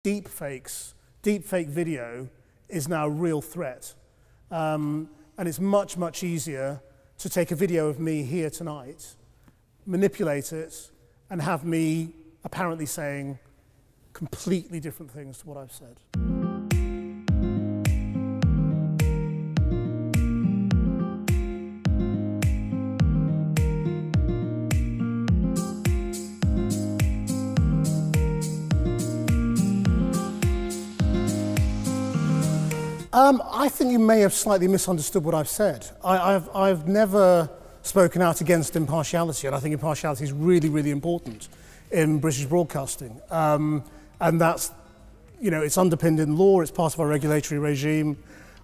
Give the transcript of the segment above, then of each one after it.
deepfake video is now a real threat. And it's much, much easier to take a video of me here tonight, manipulate it, and have me apparently saying completely different things to what I've said. I think you may have slightly misunderstood what I've said. I've never spoken out against impartiality, and I think impartiality is really, really important in British broadcasting. And that's, you know, it's underpinned in law, it's part of our regulatory regime.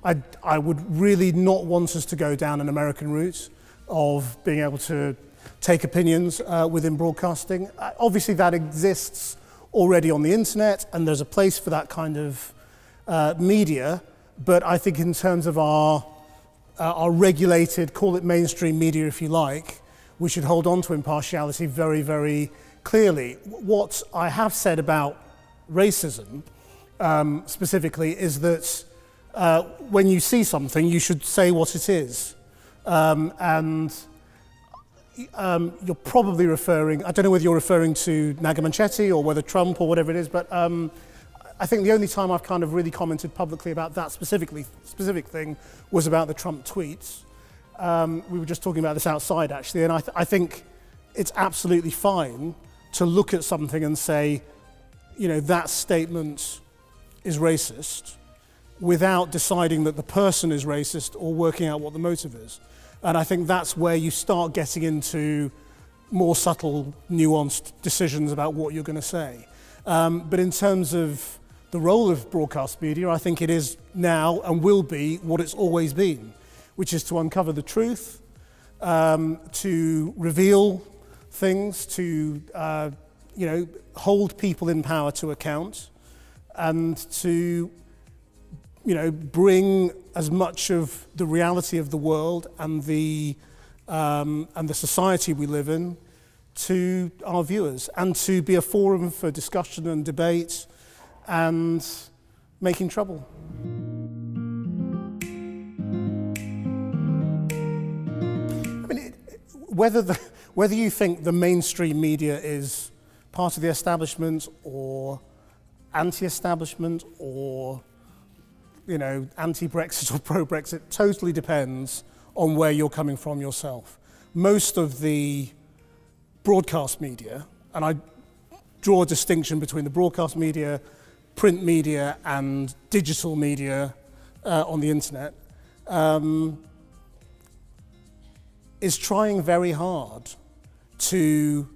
I would really not want us to go down an American route of being able to take opinions within broadcasting. Obviously that exists already on the internet, and there's a place for that kind of media. But I think in terms of our regulated, call it mainstream media if you like, we should hold on to impartiality very, very clearly. What I have said about racism specifically is that when you see something, you should say what it is. And you're probably referring, I don't know whether you're referring to Naga Manchetti or whether Trump or whatever it is, but I think the only time I've kind of really commented publicly about that specific thing was about the Trump tweets. We were just talking about this outside actually, and I think it's absolutely fine to look at something and say, you know, that statement is racist without deciding that the person is racist or working out what the motive is. And I think that's where you start getting into more subtle, nuanced decisions about what you're going to say. But in terms of the role of broadcast media, I think it is now and will be what it's always been, which is to uncover the truth, to reveal things, to you know, hold people in power to account, and to, you know, bring as much of the reality of the world and the society we live in to our viewers, and to be a forum for discussion and debate and making trouble. I mean, whether you think the mainstream media is part of the establishment or anti-establishment or, you know, anti-Brexit or pro-Brexit, totally depends on where you're coming from yourself. Most of the broadcast media, and I draw a distinction between the broadcast media, print media and digital media on the internet, is trying very hard to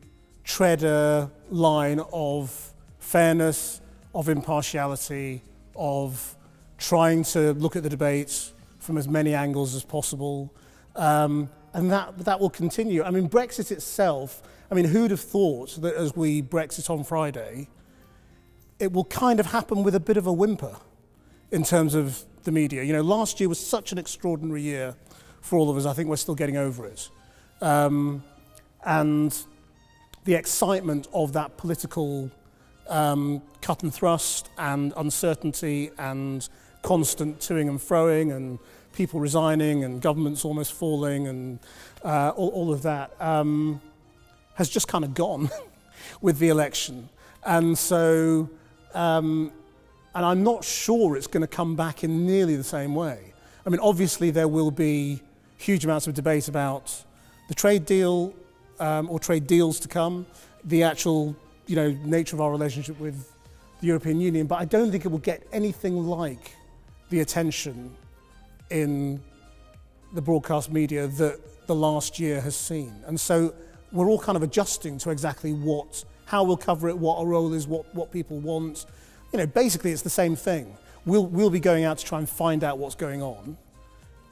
tread a line of fairness, of impartiality, of trying to look at the debates from as many angles as possible, and that will continue. I mean, Brexit itself, I mean, who'd have thought that as we Brexit on Friday, it will kind of happen with a bit of a whimper in terms of the media. You know, last year was such an extraordinary year for all of us. I think we're still getting over it. And the excitement of that political cut and thrust and uncertainty and constant toing and froing and people resigning and governments almost falling and all of that has just kind of gone with the election. And so, and I'm not sure it's going to come back in nearly the same way. I mean, obviously there will be huge amounts of debate about the trade deal or trade deals to come, the actual, you know, nature of our relationship with the European Union, but I don't think it will get anything like the attention in the broadcast media that the last year has seen. And so we're all kind of adjusting to exactly how we'll cover it, what our role is, what people want. You know, basically it's the same thing. We'll be going out to try and find out what's going on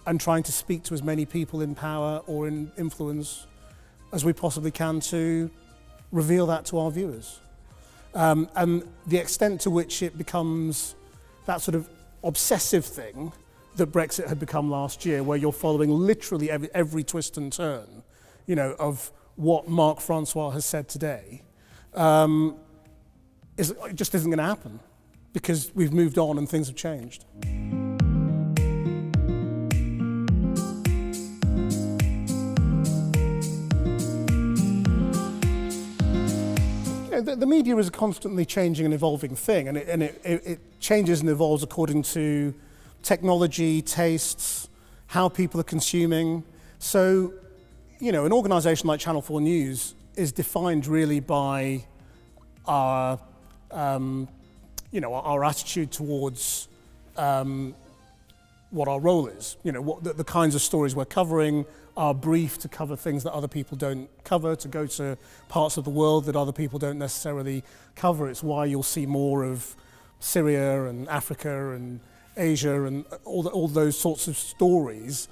and trying to speak to as many people in power or in influence as we possibly can to reveal that to our viewers. And the extent to which it becomes that sort of obsessive thing that Brexit had become last year, where you're following literally every twist and turn, you know, of what Mark Francois has said today, it just isn't going to happen. because we've moved on and things have changed. The media is a constantly changing and evolving thing, and it changes and evolves according to technology, tastes, how people are consuming. So, an organisation like Channel 4 News is defined really by our, our attitude towards what our role is. What the kinds of stories we're covering, our brief to cover things that other people don't cover, to go to parts of the world that other people don't necessarily cover. It's why you'll see more of Syria and Africa and Asia and all those sorts of stories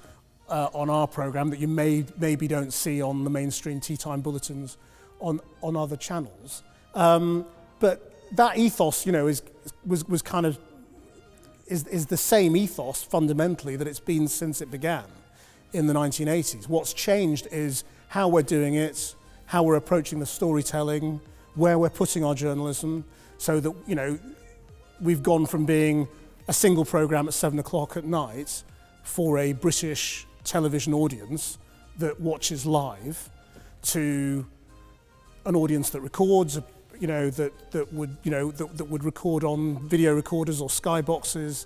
on our programme that you maybe don't see on the mainstream tea time bulletins on other channels. But that ethos, was kind of is the same ethos fundamentally that it's been since it began in the 1980s. What's changed is how we're doing it, how we're approaching the storytelling, where we're putting our journalism, so that, we've gone from being a single programme at 7 o'clock at night for a British television audience that watches live to an audience that records, that would record on video recorders or skyboxes,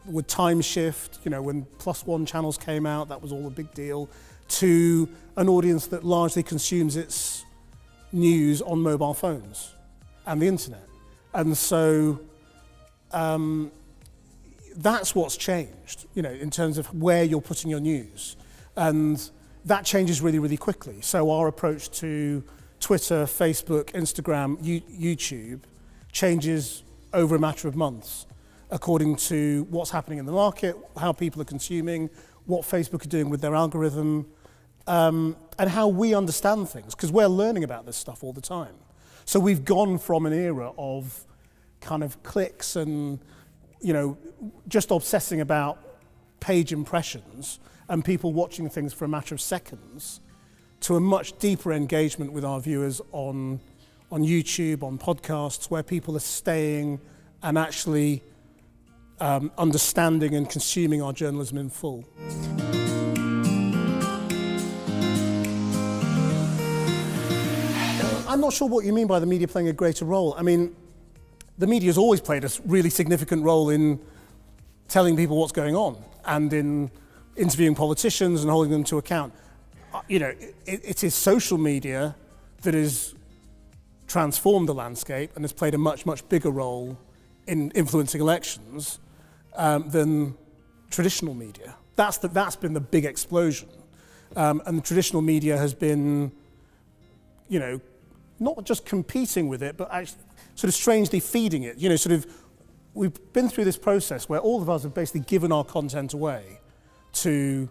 would time shift, when +1 channels came out, that was all a big deal, to an audience that largely consumes its news on mobile phones and the internet. And so that's what's changed, in terms of where you're putting your news. And that changes really, really quickly. So our approach to Twitter, Facebook, Instagram, YouTube changes over a matter of months, according to what's happening in the market, how people are consuming, what Facebook are doing with their algorithm, and how we understand things, because we're learning about this stuff all the time. So we've gone from an era of kind of clicks and, just obsessing about page impressions and people watching things for a matter of seconds, to a much deeper engagement with our viewers on YouTube, on podcasts, where people are staying and actually understanding and consuming our journalism in full. I'm not sure what you mean by the media playing a greater role. I mean, the media has always played a really significant role in telling people what's going on and in interviewing politicians and holding them to account. It is social media that has transformed the landscape and has played a much, much bigger role in influencing elections than traditional media. That's been the big explosion. And the traditional media has been, not just competing with it, but actually sort of strangely feeding it. We've been through this process where all of us have basically given our content away to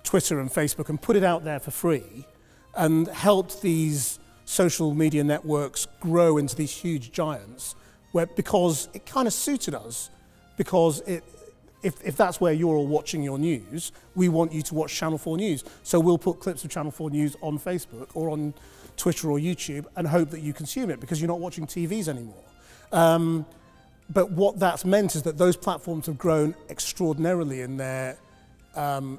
Twitter and Facebook and put it out there for free and helped these social media networks grow into these huge giants because it kind of suited us, because if that's where you're all watching your news, we want you to watch Channel 4 News. So we'll put clips of Channel 4 News on Facebook or on Twitter or YouTube and hope that you consume it because you're not watching TVs anymore. But what that's meant is that those platforms have grown extraordinarily in their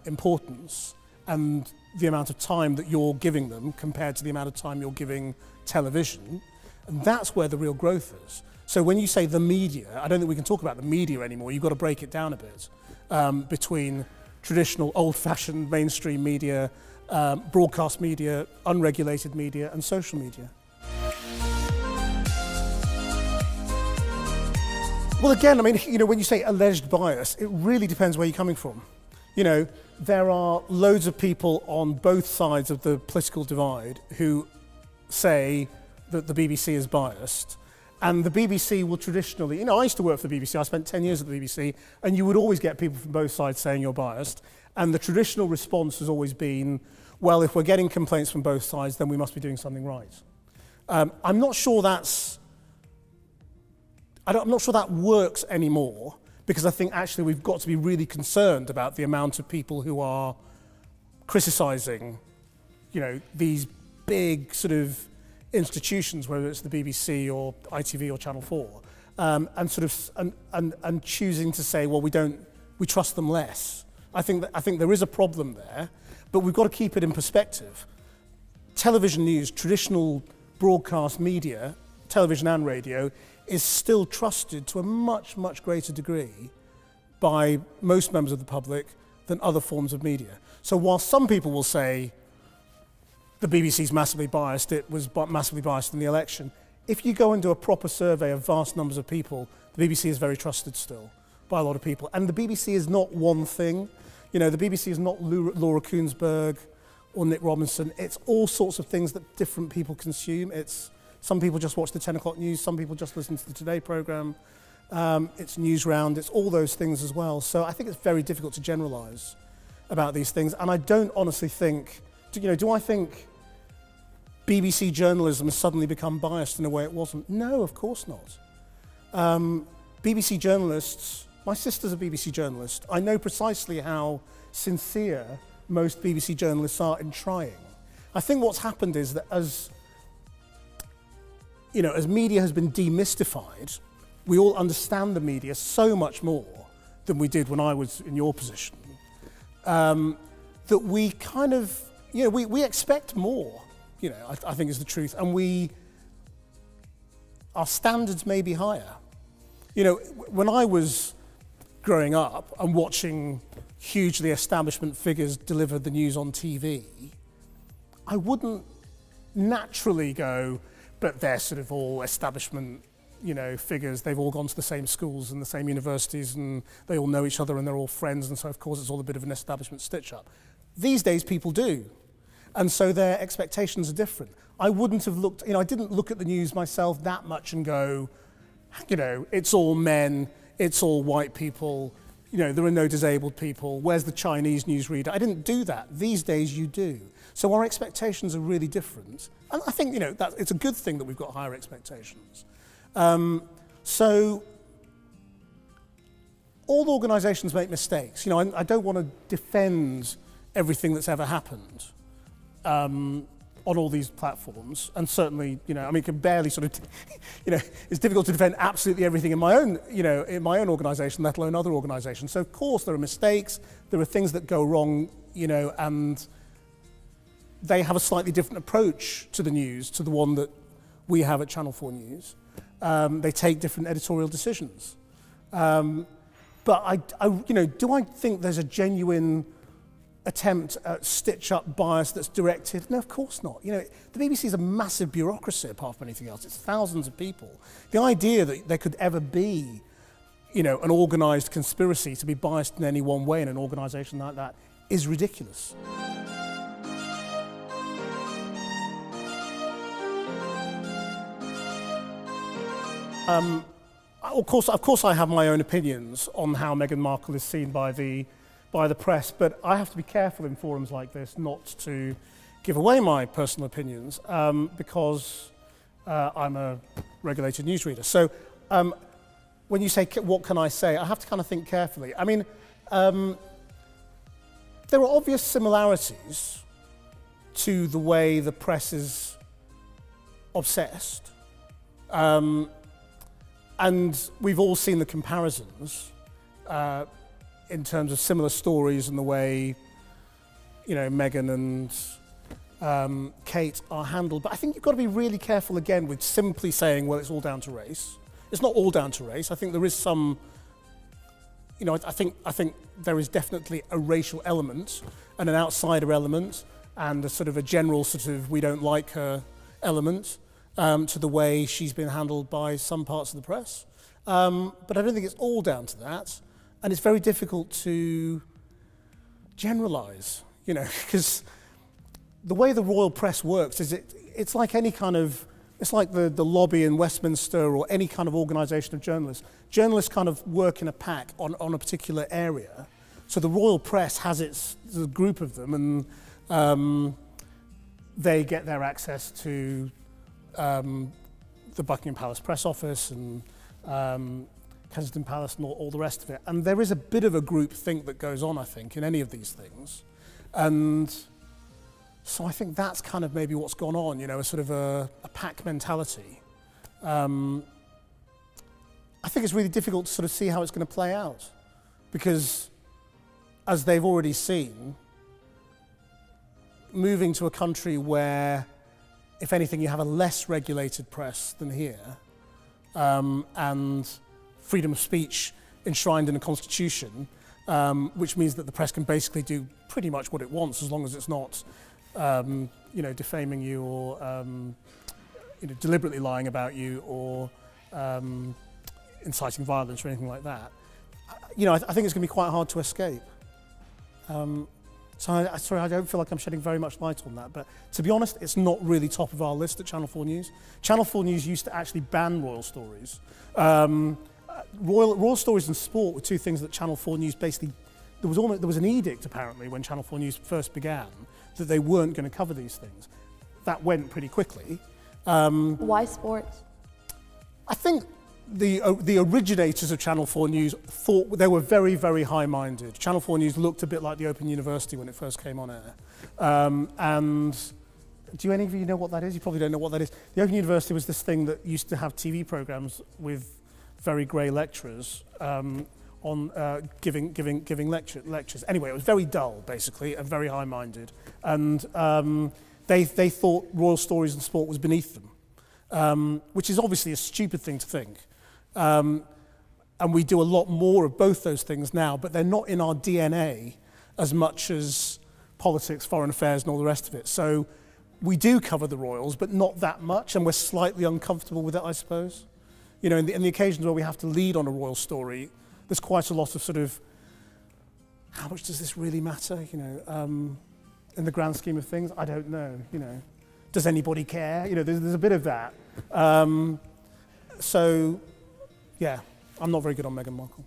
importance and the amount of time that you're giving them compared to the amount of time you're giving television. And that's where the real growth is. So when you say the media, I don't think we can talk about the media anymore. You've got to break it down a bit between traditional, old-fashioned mainstream media, broadcast media, unregulated media, and social media. Well, again, I mean, when you say alleged bias, it really depends where you're coming from. There are loads of people on both sides of the political divide who say that the BBC is biased. And the BBC will traditionally, I used to work for the BBC, I spent 10 years at the BBC, and you would always get people from both sides saying you're biased. And the traditional response has always been, well, if we're getting complaints from both sides, then we must be doing something right. I'm not sure I'm not sure that works anymore, because I think actually we've got to be really concerned about the amount of people who are criticising, these big sort of institutions, whether it's the BBC or ITV or Channel 4, and sort of and choosing to say, well, we trust them less. I think there is a problem there, but we've got to keep it in perspective. Television news, traditional broadcast media, television and radio, is still trusted to a much, much greater degree by most members of the public than other forms of media. So while some people will say the BBC's massively biased, it was massively biased in the election, if you go into a proper survey of vast numbers of people, the BBC is very trusted still by a lot of people. And the BBC is not one thing. You know, the BBC is not Laura Kuenssberg or Nick Robinson. It's all sorts of things that different people consume. Some people just watch the 10 o'clock news, some people just listen to the Today programme. It's Newsround, it's all those things as well. So I think it's very difficult to generalise about these things. And I don't honestly think, do I think BBC journalism has suddenly become biased in a way it wasn't? No, of course not. BBC journalists, my sister's a BBC journalist. I know precisely how sincere most BBC journalists are in trying. I think what's happened is that as media has been demystified, we all understand the media so much more than we did when I was in your position, that we kind of, we expect more, I think is the truth, and our standards may be higher. When I was growing up and watching hugely establishment figures deliver the news on TV, I wouldn't naturally go, but they're sort of all establishment, figures. They've all gone to the same schools and the same universities, and they all know each other, and they're all friends, and so of course it's all a bit of an establishment stitch-up. These days people do, and so their expectations are different. I wouldn't have looked, I didn't look at the news myself that much and go, it's all men, it's all white people, there are no disabled people, where's the Chinese newsreader? I didn't do that. These days you do. So our expectations are really different. And I think, that it's a good thing that we've got higher expectations. So all organisations make mistakes. I don't want to defend everything that's ever happened on all these platforms, and certainly, it can barely sort of, it's difficult to defend absolutely everything in my own, organisation, let alone other organisations. So of course there are mistakes, there are things that go wrong, and they have a slightly different approach to the news to the one that we have at Channel 4 News. They take different editorial decisions. But do I think there's a genuine attempt at stitch-up bias that's directed? No, of course not. The BBC is a massive bureaucracy apart from anything else. It's thousands of people. The idea that there could ever be, an organised conspiracy to be biased in any one way in an organisation like that is ridiculous. Of course, I have my own opinions on how Meghan Markle is seen by the press, but I have to be careful in forums like this not to give away my personal opinions because I'm a regulated newsreader. So when you say, what can I say, I have to kind of think carefully. I mean, there are obvious similarities to the way the press is obsessed. And we've all seen the comparisons in terms of similar stories and the way, Meghan and Kate are handled. But I think you've got to be really careful again with simply saying, well, it's all down to race. It's not all down to race. I think there is some, I think there is definitely a racial element and an outsider element and a sort of a general sort of we don't like her element to the way she's been handled by some parts of the press. But I don't think it's all down to that. And it's very difficult to generalise, because the way the royal press works is it's like any kind of, it's like the lobby in Westminster or any kind of organisation of journalists. Journalists kind of work in a pack on a particular area. So the royal press has a group of them, and they get their access to the Buckingham Palace press office and Kensington Palace and all the rest of it. And there is a bit of a group think that goes on, I think, in any of these things. And so I think that's kind of maybe what's gone on, a sort of a pack mentality. I think it's really difficult to sort of see how it's going to play out, because as they've already seen, moving to a country where, if anything, you have a less regulated press than here, and freedom of speech enshrined in a constitution, which means that the press can basically do pretty much what it wants, as long as it's not, defaming you or deliberately lying about you or inciting violence or anything like that. I think it's going to be quite hard to escape. Sorry, I don't feel like I'm shedding very much light on that, but to be honest, it's not really top of our list at Channel 4 News. Channel 4 News used to actually ban royal stories. Royal stories and sport were two things that Channel 4 News basically, there was an edict apparently when Channel 4 News first began that they weren't going to cover these things. That went pretty quickly. Why sports? I think the originators of Channel 4 News thought they were very, very high-minded. Channel 4 News looked a bit like the Open University when it first came on air. And do any of you know what that is? You probably don't know what that is. The Open University was this thing that used to have TV programs with very grey lecturers giving lectures. Anyway, it was very dull, basically, and very high-minded. And they thought royal stories and sport was beneath them, which is obviously a stupid thing to think. And we do a lot more of both those things now, but they're not in our DNA as much as politics, foreign affairs, and all the rest of it. So we do cover the royals, but not that much, and we're slightly uncomfortable with it, I suppose. In the occasions where we have to lead on a royal story, there's quite a lot of sort of, how much does this really matter? In the grand scheme of things, I don't know. Does anybody care? There's a bit of that. So, yeah, I'm not very good on Meghan Markle.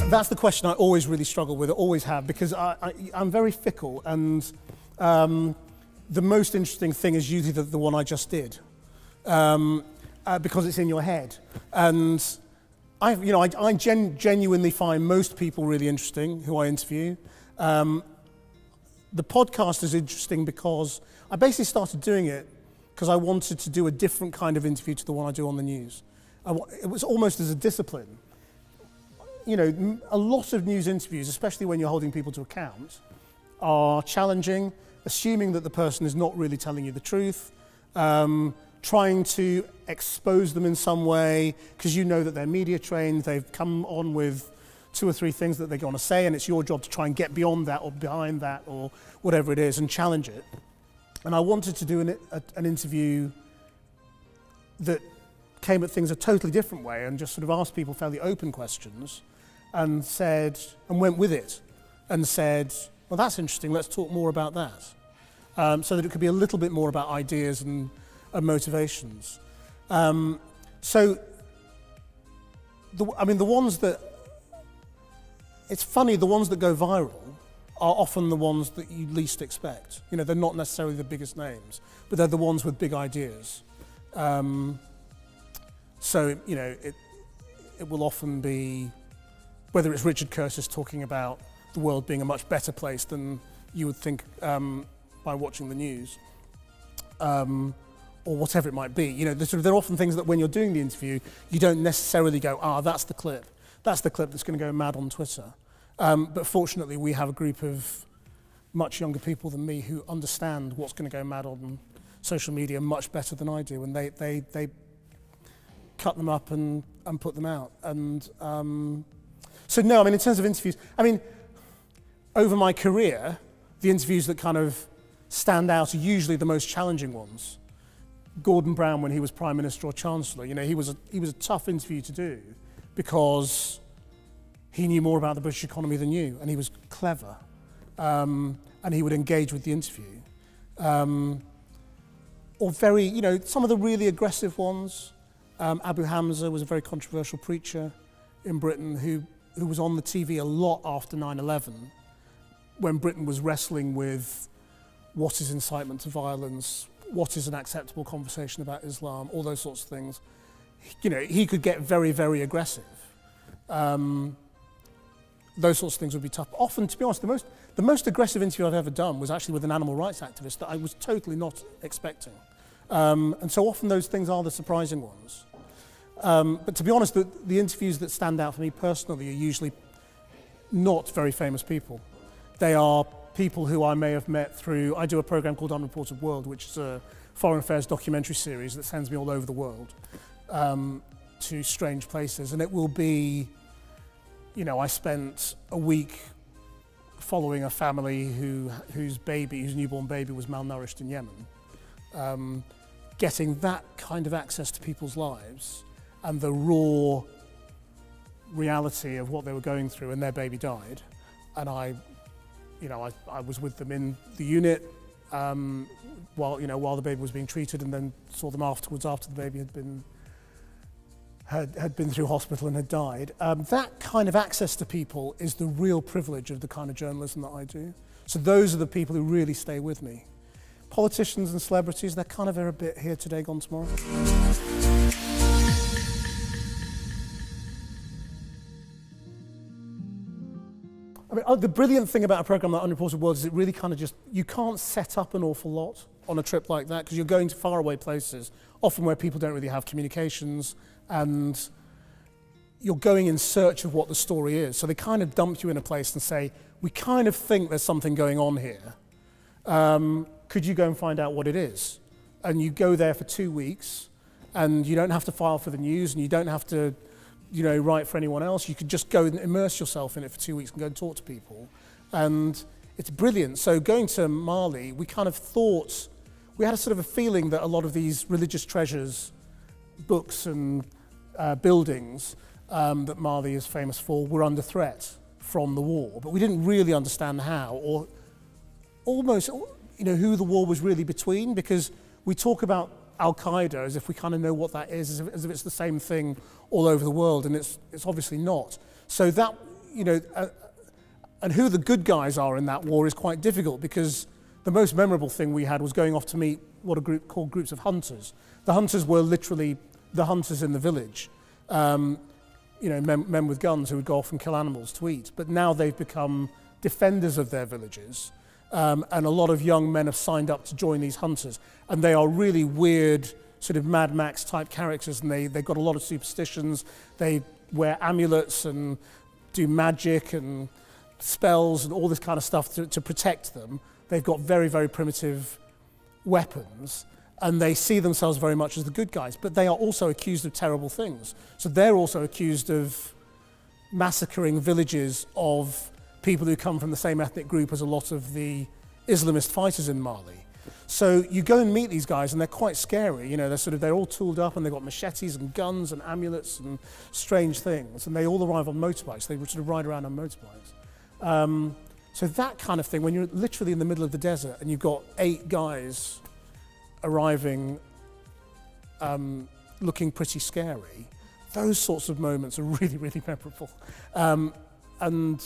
That's the question I always really struggle with, I always have, because I'm very fickle, and the most interesting thing is usually the one I just did, because it's in your head. And I genuinely find most people really interesting who I interview. The podcast is interesting because I basically started doing it because I wanted to do a different kind of interview to the one I do on the news. It was almost as a discipline. A lot of news interviews, especially when you're holding people to account, are challenging, assuming that the person is not really telling you the truth, trying to expose them in some way, because you know that they're media trained, they've come on with 2 or 3 things that they want to say, and it's your job to try and get beyond that or behind that or whatever it is and challenge it. And I wanted to do an interview that came at things a totally different way and just sort of asked people fairly open questions and went with it and said, well, that's interesting, let's talk more about that. So that it could be a little bit more about ideas and motivations. The ones that, it's funny, the ones that go viral are often the ones that you least expect. They're not necessarily the biggest names, but they're the ones with big ideas. So, it will often be, whether it's Richard Curtis talking about the world being a much better place than you would think by watching the news, or whatever it might be. There are often things that when you're doing the interview, you don't necessarily go, that's the clip. That's the clip that's going to go mad on Twitter. But fortunately, we have a group of much younger people than me who understand what's going to go mad on social media much better than I do, and they cut them up and put them out. And so no, in terms of interviews, over my career, the interviews that kind of stand out are usually the most challenging ones. Gordon Brown, when he was Prime Minister or Chancellor, he was a tough interview to do because he knew more about the British economy than you, and he was clever, and he would engage with the interview. Or very, some of the really aggressive ones. Abu Hamza was a very controversial preacher in Britain who was on the TV a lot after 9/11, when Britain was wrestling with what is incitement to violence, what is an acceptable conversation about Islam, all those sorts of things. He could get very, very aggressive. those sorts of things would be tough. Often, to be honest, the most aggressive interview I've ever done was actually with an animal rights activist that I was totally not expecting. And so often those things are the surprising ones. But to be honest, the interviews that stand out for me personally are usually not very famous people. They are people who I may have met through, I do a program called Unreported World, which is a foreign affairs documentary series that sends me all over the world to strange places. And it will be, you know, I spent a week following a family whose newborn baby was malnourished in Yemen. Getting that kind of access to people's lives and the raw reality of what they were going through, and their baby died. And I was with them in the unit while the baby was being treated, and then saw them afterwards after the baby had been through hospital and had died. That kind of access to people is the real privilege of the kind of journalism that I do. So those are the people who really stay with me. Politicians and celebrities, they're kind of a bit here today, gone tomorrow. I mean, the brilliant thing about a program like Unreported World is it really kind of just, you can't set up an awful lot on a trip like that because you're going to faraway places, often where people don't really have communications, and you're going in search of what the story is. So they kind of dump you in a place and say, we kind of think there's something going on here. Could you go and find out what it is? And you go there for 2 weeks, and you don't have to file for the news, and you don't have to, write for anyone else. You could just go and immerse yourself in it for 2 weeks and go and talk to people. And it's brilliant. So going to Mali, we kind of thought, we had a sort of a feeling that a lot of these religious treasures, books and buildings that Mali is famous for were under threat from the war. But we didn't really understand how, or almost, who the war was really between, because we talk about Al-Qaeda as if we kind of know what that is, as if it's the same thing all over the world, and it's obviously not. So that, and who the good guys are in that war is quite difficult, because the most memorable thing we had was going off to meet what a group called groups of hunters. The hunters were literally the hunters in the village, men with guns who would go off and kill animals to eat. But now they've become defenders of their villages. And a lot of young men have signed up to join these hunters, and they are really weird, sort of Mad Max type characters, and they've got a lot of superstitions. They wear amulets and do magic and spells and all this kind of stuff to protect them. They've got very, very primitive weapons, and they see themselves very much as the good guys, but they are also accused of terrible things. So they're also accused of massacring villages of people who come from the same ethnic group as a lot of the Islamist fighters in Mali. So you go and meet these guys, and they're quite scary. They're all tooled up, and they've got machetes and guns and amulets and strange things. And they all arrive on motorbikes. They sort of ride around on motorbikes. So that kind of thing, when you're literally in the middle of the desert and you've got 8 guys arriving, looking pretty scary, those sorts of moments are really, really memorable. And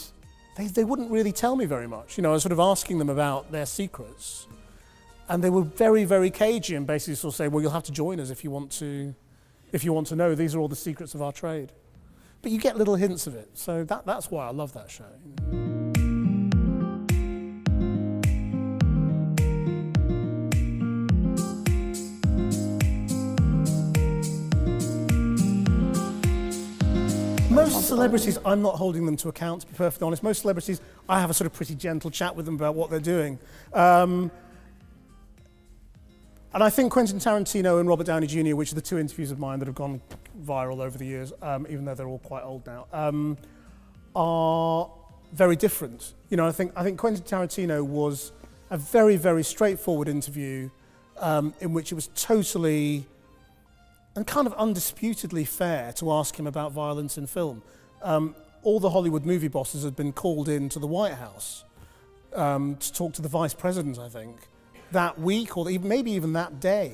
they wouldn't really tell me very much. I was sort of asking them about their secrets, and they were very, very cagey, and basically sort of say, well, you'll have to join us if you want to know. These are all the secrets of our trade. But you get little hints of it, so that's why I love that show. Most celebrities, I'm not holding them to account, to be perfectly honest. Most celebrities, I have a sort of pretty gentle chat with them about what they're doing. And I think Quentin Tarantino and Robert Downey Jr., which are the 2 interviews of mine that have gone viral over the years, even though they're all quite old now, are very different. I think Quentin Tarantino was a very, very straightforward interview in which it was totally and kind of undisputedly fair to ask him about violence in film. All the Hollywood movie bosses had been called into the White House to talk to the vice president, I think, that week, or maybe even that day,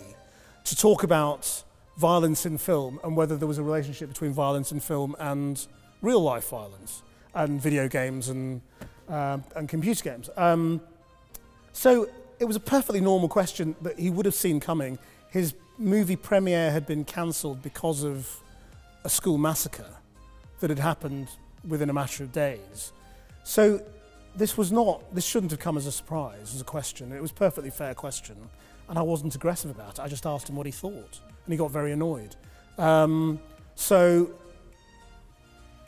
to talk about violence in film and whether there was a relationship between violence in film and real life violence and video games and computer games. So it was a perfectly normal question that he would have seen coming. His movie premiere had been cancelled because of a school massacre that had happened within a matter of days. So this shouldn't have come as a surprise, as a question. It was a perfectly fair question, and I wasn't aggressive about it. I just asked him what he thought, and he got very annoyed. So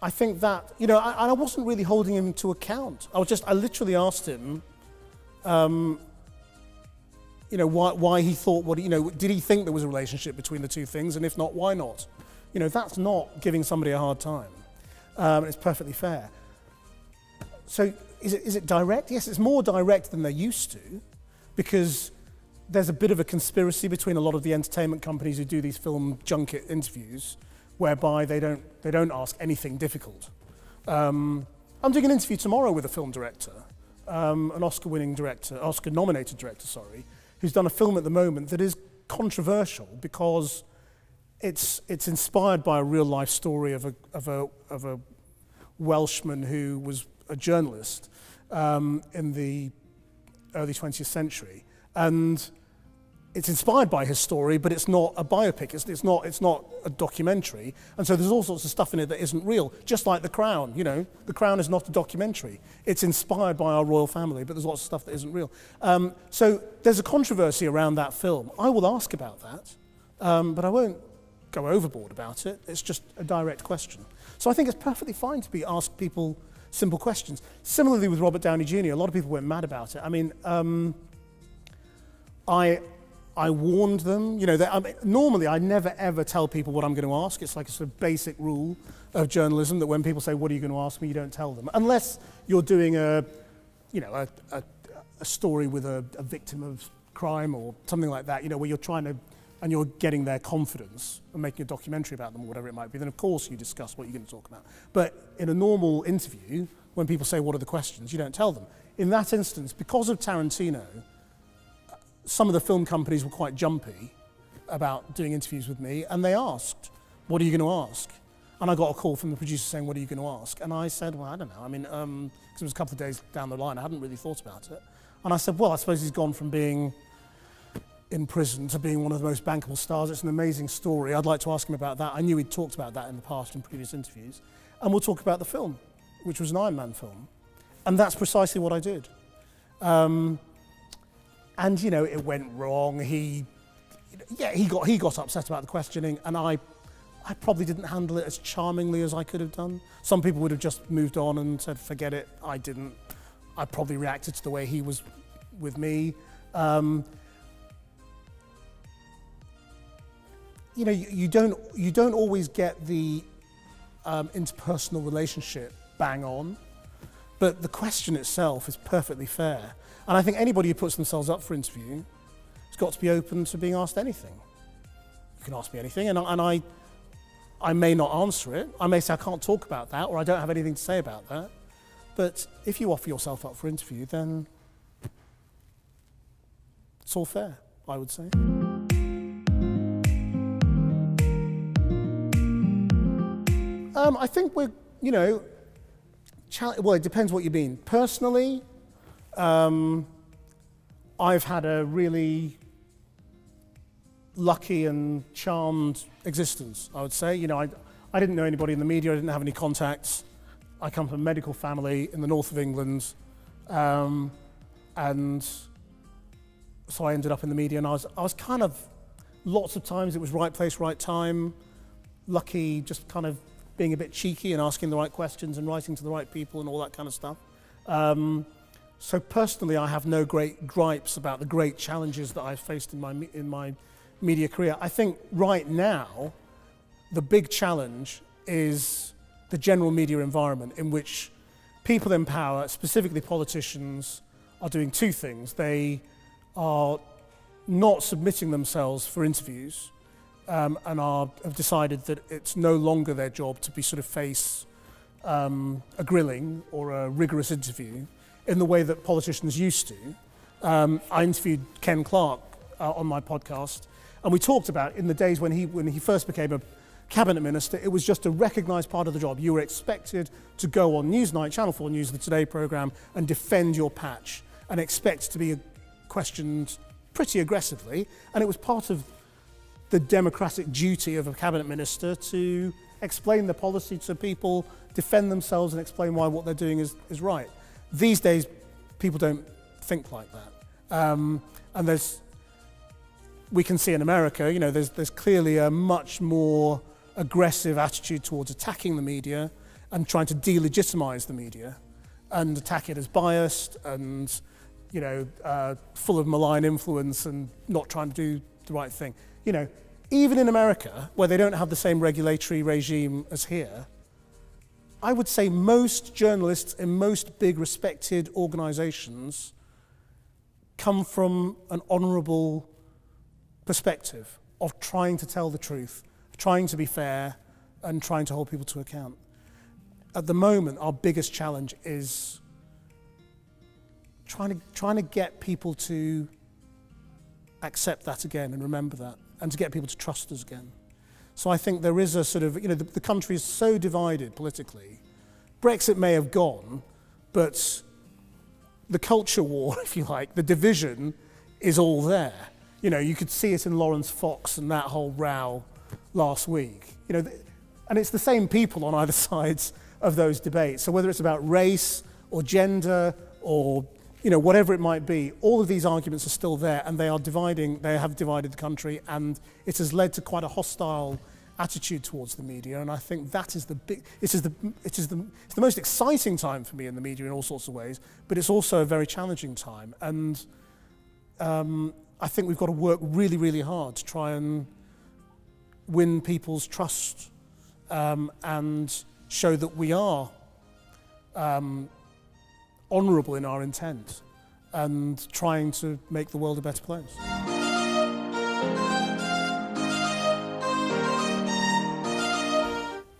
I think that, you know, I wasn't really holding him to account. I literally asked him, you know, why he thought did he think there was a relationship between the two things, and if not, why not? You know, that's not giving somebody a hard time. It's perfectly fair. So is it direct? Yes, it's more direct than they're used to, because there's a bit of a conspiracy between a lot of the entertainment companies who do these film junket interviews, whereby they don't ask anything difficult. I'm doing an interview tomorrow with a film director, an Oscar-nominated director, who's done a film at the moment that is controversial because it's inspired by a real-life story of a Welshman who was a journalist in the early 20th century, and it's inspired by his story, but it's not a biopic. It's not a documentary, and so there's all sorts of stuff in it that isn't real. Just like The Crown, you know, The Crown is not a documentary. It's inspired by our royal family, but there's lots of stuff that isn't real. So there's a controversy around that film. I will ask about that, but I won't go overboard about it. It's just a direct question. So I think it's perfectly fine to be asked people simple questions. Similarly with Robert Downey Jr., a lot of people went mad about it. I mean, I warned them, you know, normally I never ever tell people what I'm going to ask. It's like a sort of basic rule of journalism that when people say, what are you going to ask me, you don't tell them. Unless you're doing a story with a victim of crime or something like that, you know, where you're trying to, and you're getting their confidence and making a documentary about them or whatever it might be, then of course you discuss what you're going to talk about. But in a normal interview, when people say, what are the questions, you don't tell them. In that instance, because of Tarantino, some of the film companies were quite jumpy about doing interviews with me, and they asked, what are you going to ask? And I got a call from the producer saying, what are you going to ask? And I said, well, I don't know. I mean, because it was a couple of days down the line, I hadn't really thought about it. And I said, well, I suppose he's gone from being in prison to being one of the most bankable stars. It's an amazing story. I'd like to ask him about that. I knew he'd talked about that in the past in previous interviews. And we'll talk about the film, which was an Iron Man film. And that's precisely what I did. And, you know, it went wrong. He got upset about the questioning, and I probably didn't handle it as charmingly as I could have done. Some people would have just moved on and said, forget it. I didn't. I probably reacted to the way he was with me. You know, you don't always get the interpersonal relationship bang on, but the question itself is perfectly fair. And I think anybody who puts themselves up for interview has got to be open to being asked anything. You can ask me anything, and I may not answer it. I may say I can't talk about that, or I don't have anything to say about that. But if you offer yourself up for interview, then it's all fair, I would say. I think we're, you know, well, it depends what you mean. Personally, I've had a really lucky and charmed existence, I would say. You know, I didn't know anybody in the media, I didn't have any contacts. I come from a medical family in the north of England, and so I ended up in the media, and I was kind of, lots of times it was right place, right time, lucky, just kind of being a bit cheeky and asking the right questions and writing to the right people and all that kind of stuff. So personally, I have no great gripes about the great challenges that I've faced in my media career. I think right now, the big challenge is the general media environment in which people in power, specifically politicians, are doing two things. They are not submitting themselves for interviews and have decided that it's no longer their job to be sort of face a grilling or a rigorous interview in the way that politicians used to. I interviewed Ken Clarke on my podcast, and we talked about in the days when he first became a cabinet minister, it was just a recognised part of the job. You were expected to go on Newsnight, Channel 4 News, the Today programme, and defend your patch, and expect to be questioned pretty aggressively. And it was part of the democratic duty of a cabinet minister to explain the policy to people, defend themselves and explain why what they're doing is right. These days, people don't think like that. And we can see in America, you know, there's clearly a much more aggressive attitude towards attacking the media and trying to delegitimize the media and attack it as biased and, you know, full of malign influence and not trying to do the right thing. You know, even in America, where they don't have the same regulatory regime as here, I would say most journalists in most big respected organizations come from an honorable perspective of trying to tell the truth, trying to be fair, and trying to hold people to account. At the moment, our biggest challenge is trying to get people to accept that again and remember that, and to get people to trust us again. So I think there is a sort of, you know, the country is so divided politically. Brexit may have gone, but the culture war, if you like, the division is all there. You know, you could see it in Lawrence Fox and that whole row last week. You know, and it's the same people on either sides of those debates. So whether it's about race or gender or, you know, whatever it might be, all of these arguments are still there, and they have divided the country, and it has led to quite a hostile attitude towards the media. And I think that is it's the most exciting time for me in the media in all sorts of ways, but it's also a very challenging time. And I think we've got to work really, really hard to try and win people's trust and show that we are honourable in our intent and trying to make the world a better place.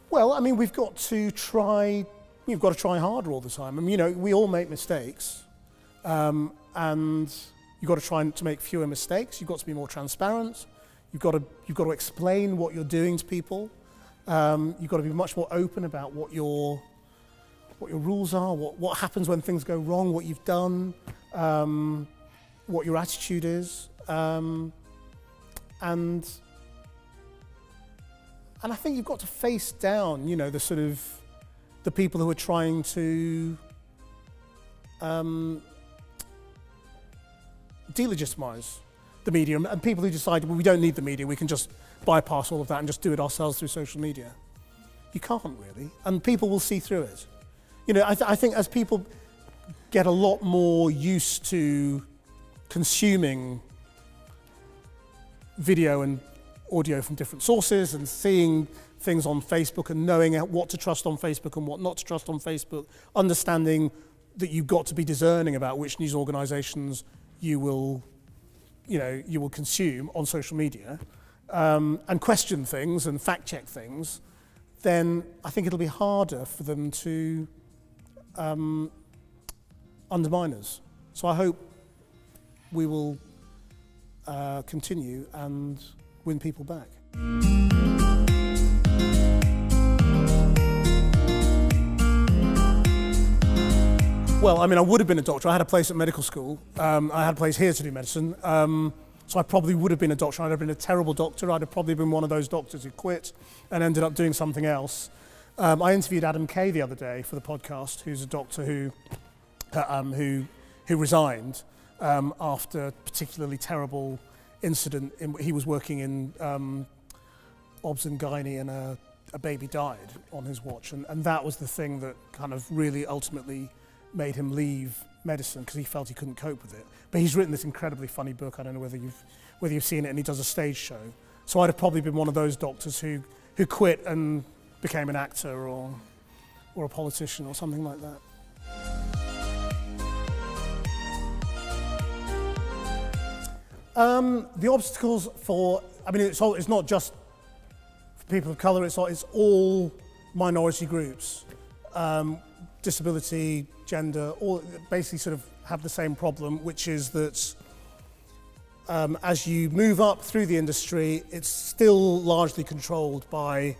Well, I mean, we've got to try harder all the time. I mean, you know, we all make mistakes, and you've got to try to make fewer mistakes. You've got to be more transparent. You've got to explain what you're doing to people. You've got to be much more open about what your rules are, what happens when things go wrong, what you've done, what your attitude is, and I think you've got to face down, you know, the people who are trying to delegitimize the media, and people who decide, well, we don't need the media, we can just bypass all of that and just do it ourselves through social media. You can't really, and people will see through it. You know, I think as people get a lot more used to consuming video and audio from different sources and seeing things on Facebook and knowing what to trust on Facebook and what not to trust on Facebook, understanding that you've got to be discerning about which news organizations you will consume on social media, and question things and fact check things, then I think it'll be harder for them to undermine us. So I hope we will continue and win people back. Well, I mean, I would have been a doctor. I had a place at medical school. I had a place here to do medicine. So I probably would have been a doctor. I'd have been a terrible doctor. I'd have probably been one of those doctors who quit and ended up doing something else. I interviewed Adam Kay the other day for the podcast, who's a doctor who resigned after a particularly terrible incident. He was working in obs and gynae, and a baby died on his watch, and that was the thing that kind of really ultimately made him leave medicine, because he felt he couldn't cope with it. But he's written this incredibly funny book. I don't know whether you've seen it, and he does a stage show. So I'd have probably been one of those doctors who quit and became an actor or a politician or something like that. The obstacles for, I mean, it's not just for people of colour, it's all minority groups. Disability, gender, all basically sort of have the same problem, which is that as you move up through the industry, it's still largely controlled by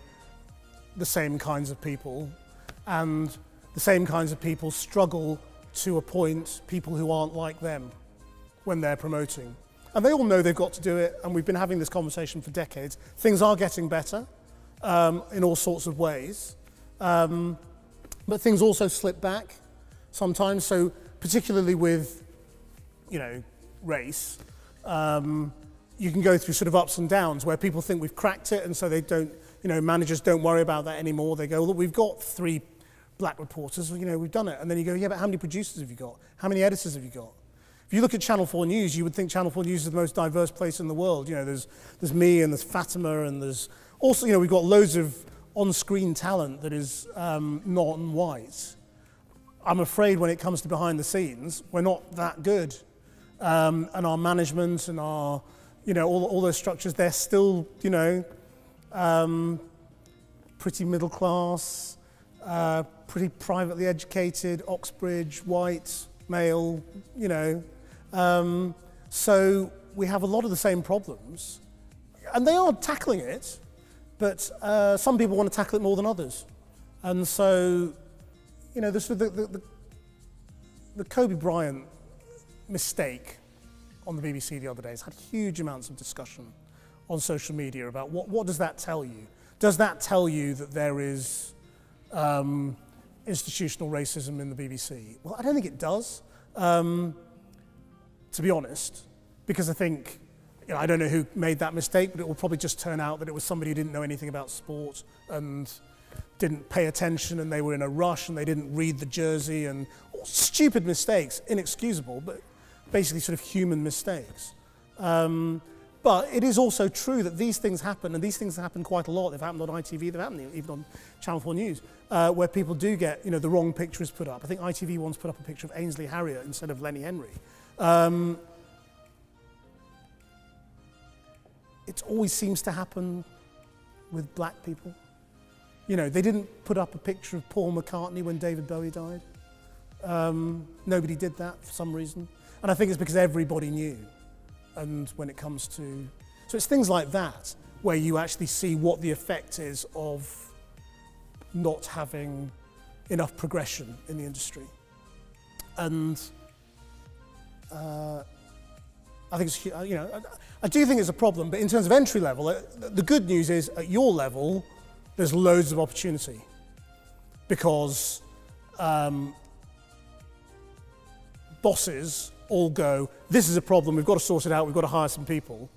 the same kinds of people, and the same kinds of people struggle to appoint people who aren't like them when they're promoting. And they all know they've got to do it, and we've been having this conversation for decades. Things are getting better. in all sorts of ways. But things also slip back sometimes. So particularly with, race, you can go through sort of ups and downs where people think we've cracked it, and so they don't, managers don't worry about that anymore. They go, look, we've got 3 black reporters, we've done it. And then you go, yeah, but how many producers have you got? How many editors have you got? If you look at Channel 4 News, you would think Channel 4 News is the most diverse place in the world. There's me and there's Fatima, and there's also, we've got loads of on-screen talent that is non-white. I'm afraid when it comes to behind the scenes, we're not that good. And our management and our, all those structures, they're still, pretty middle class, pretty privately educated, Oxbridge, white, male, So we have a lot of the same problems. And they are tackling it, but some people want to tackle it more than others. And so, the Kobe Bryant mistake on the BBC the other day has had huge amounts of discussion on social media about what does that tell you? Does that tell you that there is institutional racism in the BBC? Well, I don't think it does, to be honest, because I think, I don't know who made that mistake, but it will probably just turn out that it was somebody who didn't know anything about sport and didn't pay attention, and they were in a rush and they didn't read the jersey, and stupid mistakes, inexcusable, but basically sort of human mistakes. But it is also true that these things happen, and these things happen quite a lot. They've happened on ITV, they've happened even on Channel 4 News, where people do get, the wrong picture is put up. I think ITV once put up a picture of Ainsley Harriott instead of Lenny Henry. It always seems to happen with black people. They didn't put up a picture of Paul McCartney when David Bowie died. Nobody did that for some reason. And I think it's because everybody knew. And when it comes to... So it's things like that where you actually see what the effect is of not having enough progression in the industry. And I think it's, I do think it's a problem, but in terms of entry level, the good news is at your level, there's loads of opportunity because bosses all go, this is a problem, we've got to sort it out, we've got to hire some people.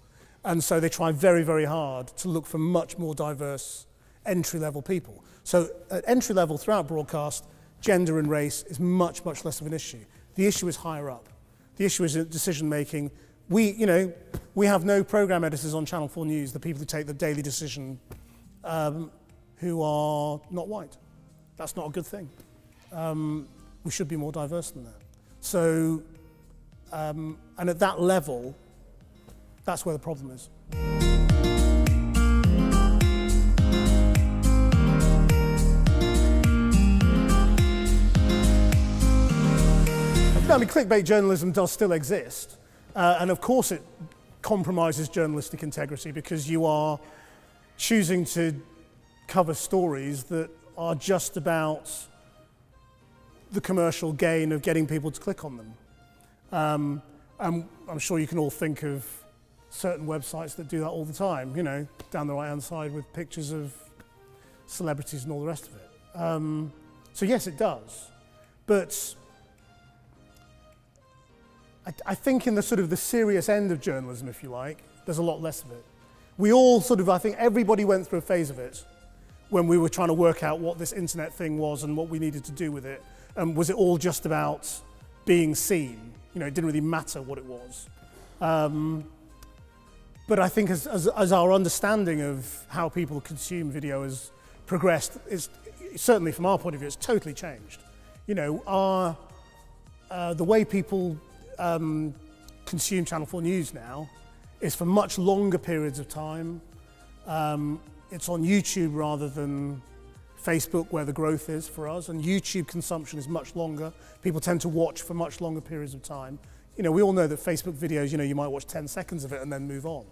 And so they try very, very hard to look for much more diverse entry-level people. So at entry level throughout broadcast, gender and race is much, much less of an issue. The issue is higher up. The issue is decision-making. We have no program editors on Channel 4 News, the people who take the daily decision, who are not white. That's not a good thing. We should be more diverse than that. So, and at that level, that's where the problem is. Clickbait journalism does still exist, and of course it compromises journalistic integrity because you are choosing to cover stories that are just about the commercial gain of getting people to click on them. And I'm sure you can all think of certain websites that do that all the time, down the right-hand side with pictures of celebrities and all the rest of it. So yes, it does. But I think in the sort of the serious end of journalism, if you like, there's a lot less of it. We all I think everybody went through a phase of it when we were trying to work out what this internet thing was and what we needed to do with it. And was it all just about being seen? It didn't really matter what it was. But I think as our understanding of how people consume video has progressed, certainly from our point of view, it's totally changed. The way people consume Channel 4 News now is for much longer periods of time. It's on YouTube rather than Facebook where the growth is for us, and YouTube consumption is much longer. People tend to watch for much longer periods of time. We all know that Facebook videos, you might watch 10 seconds of it and then move on.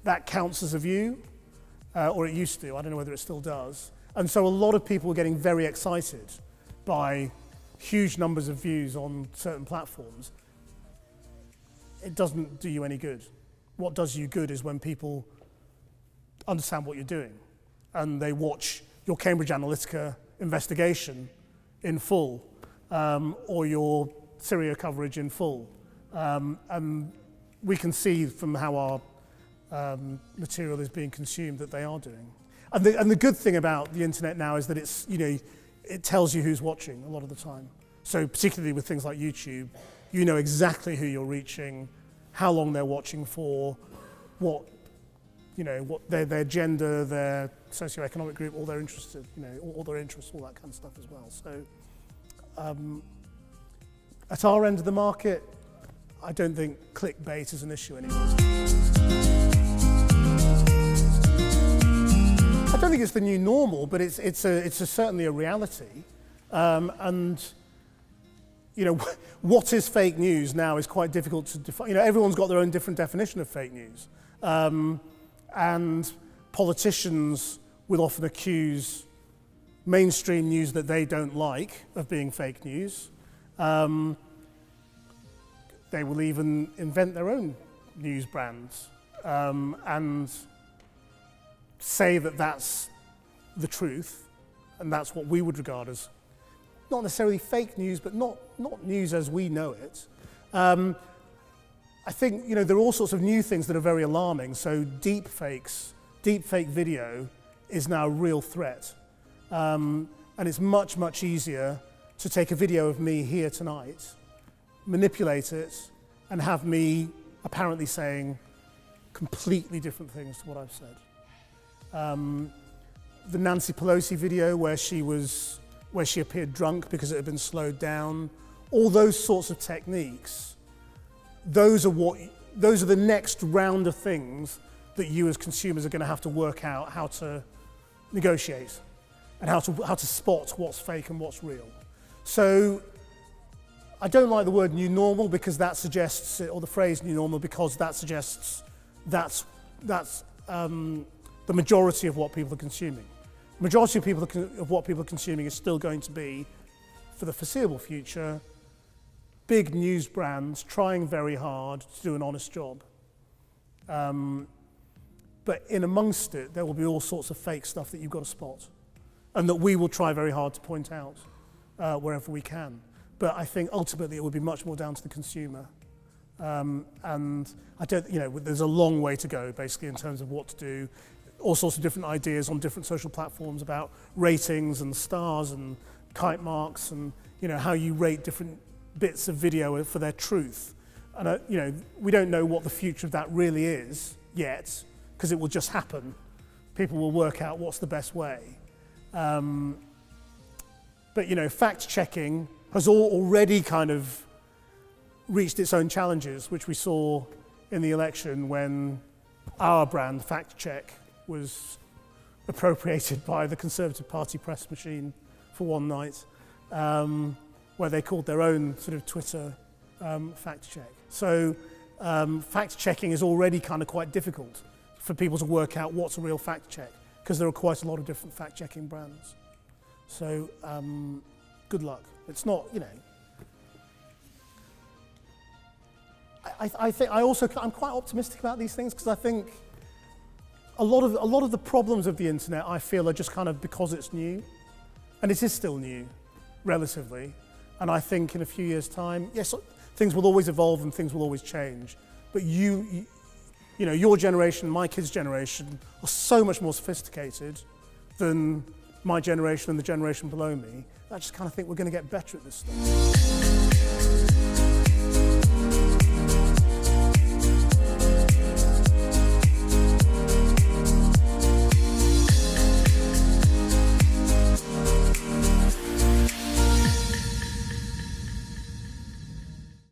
That counts as a view, or it used to. I don't know whether it still does. And so a lot of people are getting very excited by huge numbers of views on certain platforms. It doesn't do you any good. What does you good is when people understand what you're doing and they watch your Cambridge Analytica investigation in full, or your Syria coverage in full. And we can see from how our material is being consumed that they are doing. And the good thing about the internet now is that it's, it tells you who's watching a lot of the time. So particularly with things like YouTube, you know exactly who you're reaching, how long they're watching for, what their gender, their socioeconomic group, all their interests, all their interests, all that kind of stuff as well. So at our end of the market, I don't think clickbait is an issue anymore. I don't think it's the new normal, but it's certainly a reality. And what is fake news now is quite difficult to define. Everyone's got their own different definition of fake news. And politicians will often accuse mainstream news that they don't like of being fake news. They will even invent their own news brands and say that that's the truth, and that's what we would regard as not necessarily fake news, but not news as we know it. I think there are all sorts of new things that are very alarming. So deep fake video is now a real threat, and it's much, much easier to take a video of me here tonight, manipulate it, and have me apparently saying completely different things to what I've said. The Nancy Pelosi video where she appeared drunk because it had been slowed down, all those sorts of techniques, those are the next round of things that you as consumers are going to have to work out how to negotiate and how to spot what's fake and what's real. So I don't like the word new normal because that suggests, or the phrase new normal, because that suggests that's the majority of what people are consuming. The majority of what people are consuming is still going to be, for the foreseeable future, big news brands trying very hard to do an honest job. But in amongst it, there will be all sorts of fake stuff that you've got to spot, and that we will try very hard to point out wherever we can. But I think ultimately it would be much more down to the consumer. And I don't, there's a long way to go basically in terms of what to do. All sorts of different ideas on different social platforms about ratings and stars and kite marks and how you rate different bits of video for their truth. And we don't know what the future of that really is yet, because it will just happen. People will work out what's the best way. But fact checking has already kind of reached its own challenges, which we saw in the election when our brand, Fact Check, was appropriated by the Conservative Party press machine for one night, where they called their own sort of Twitter fact check. So fact checking is already kind of quite difficult for people to work out what's a real fact check, because there are quite a lot of different fact checking brands. So good luck. It's not, I'm quite optimistic about these things, because I think a lot of the problems of the internet, I feel, are just kind of because it's new, and it is still new, relatively. And I think in a few years' time, yes, things will always evolve and things will always change. But your generation, my kids' generation, are so much more sophisticated than my generation and the generation below me. I just kind of think we're going to get better at this stuff.